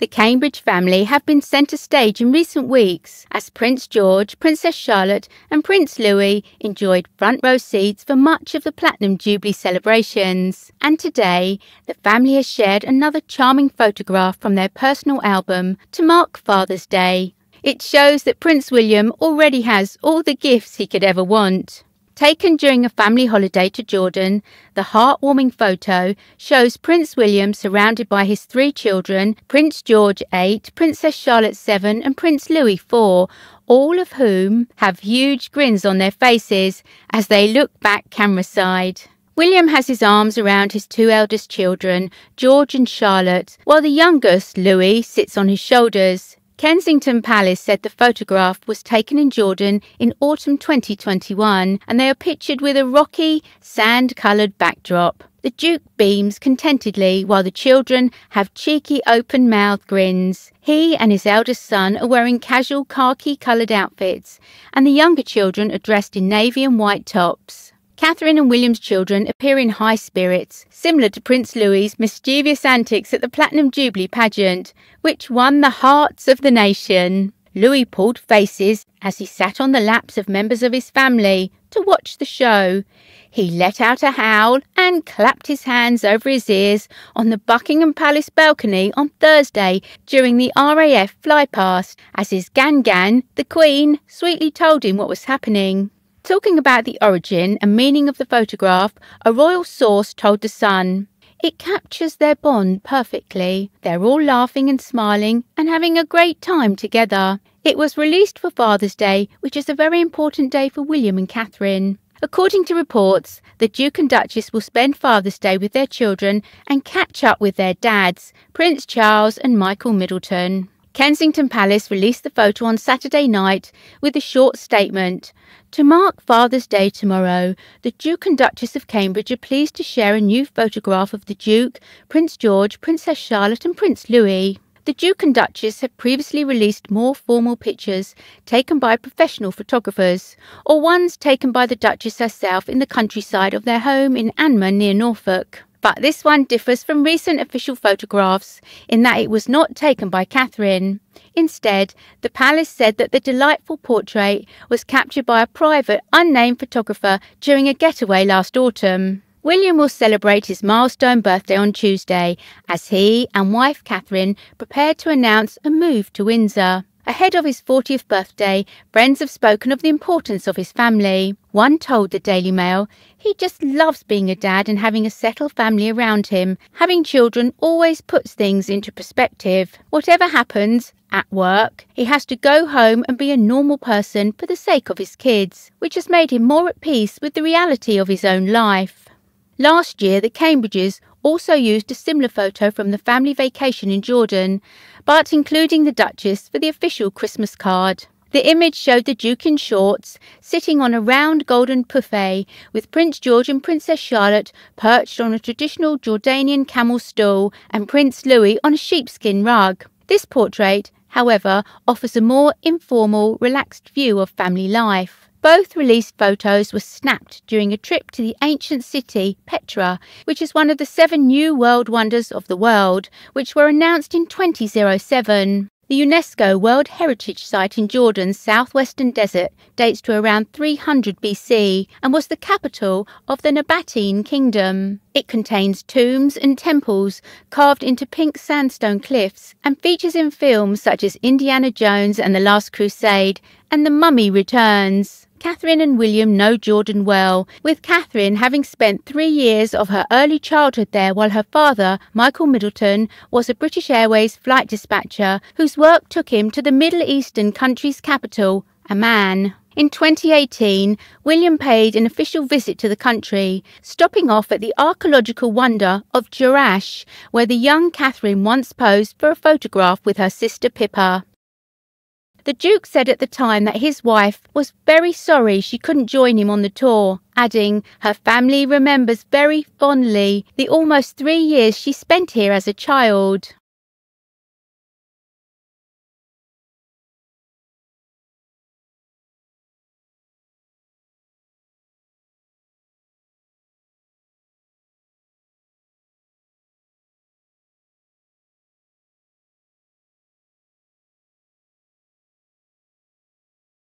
The Cambridge family have been centre stage in recent weeks as Prince George, Princess Charlotte and Prince Louis enjoyed front row seats for much of the Platinum Jubilee celebrations. And today, the family has shared another charming photograph from their personal album to mark Father's Day. It shows that Prince William already has all the gifts he could ever want. Taken during a family holiday to Jordan, the heartwarming photo shows Prince William surrounded by his 3 children, Prince George 8, Princess Charlotte 7 and Prince Louis 4, all of whom have huge grins on their faces as they look back camera side. William has his arms around his 2 eldest children, George and Charlotte, while the youngest, Louis, sits on his shoulders. Kensington Palace said the photograph was taken in Jordan in autumn 2021 and they are pictured with a rocky, sand-coloured backdrop. The Duke beams contentedly while the children have cheeky open-mouthed grins. He and his eldest son are wearing casual khaki-coloured outfits and the younger children are dressed in navy and white tops. Catherine and William's children appear in high spirits, similar to Prince Louis's mischievous antics at the Platinum Jubilee pageant, which won the hearts of the nation. Louis pulled faces as he sat on the laps of members of his family to watch the show. He let out a howl and clapped his hands over his ears on the Buckingham Palace balcony on Thursday during the RAF flypast as his Gan, the Queen, sweetly told him what was happening. Talking about the origin and meaning of the photograph, a royal source told The Sun, "It captures their bond perfectly. They're all laughing and smiling and having a great time together." It was released for Father's Day, which is a very important day for William and Catherine. According to reports, the Duke and Duchess will spend Father's Day with their children and catch up with their dads, Prince Charles and Michael Middleton. Kensington Palace released the photo on Saturday night with a short statement. To mark Father's Day tomorrow, the Duke and Duchess of Cambridge are pleased to share a new photograph of the Duke, Prince George, Princess Charlotte and Prince Louis. The Duke and Duchess have previously released more formal pictures taken by professional photographers, or ones taken by the Duchess herself in the countryside of their home in Anmer near Norfolk. But this one differs from recent official photographs in that it was not taken by Catherine. Instead, the palace said that the delightful portrait was captured by a private, unnamed photographer during a getaway last autumn. William will celebrate his milestone birthday on Tuesday as he and wife Catherine prepare to announce a move to Windsor. Ahead of his 40th birthday, friends have spoken of the importance of his family. One told the Daily Mail, "He just loves being a dad and having a settled family around him. Having children always puts things into perspective. Whatever happens at work, he has to go home and be a normal person for the sake of his kids, which has made him more at peace with the reality of his own life." Last year, the Cambridges also used a similar photo from the family vacation in Jordan, but including the Duchess for the official Christmas card. The image showed the Duke in shorts, sitting on a round golden buffet, with Prince George and Princess Charlotte perched on a traditional Jordanian camel stool and Prince Louis on a sheepskin rug. This portrait, however, offers a more informal, relaxed view of family life. Both released photos were snapped during a trip to the ancient city, Petra, which is one of the 7 new world wonders of the world, which were announced in 2007. The UNESCO World Heritage Site in Jordan's southwestern desert dates to around 300 BC and was the capital of the Nabatean Kingdom. It contains tombs and temples carved into pink sandstone cliffs and features in films such as Indiana Jones and the Last Crusade and The Mummy Returns. Catherine and William know Jordan well, with Catherine having spent 3 years of her early childhood there while her father, Michael Middleton, was a British Airways flight dispatcher whose work took him to the Middle Eastern country's capital, Amman. In 2018, William paid an official visit to the country, stopping off at the archaeological wonder of Jerash, where the young Catherine once posed for a photograph with her sister Pippa. The Duke said at the time that his wife was very sorry she couldn't join him on the tour, adding, "Her family remembers very fondly the almost 3 years she spent here as a child."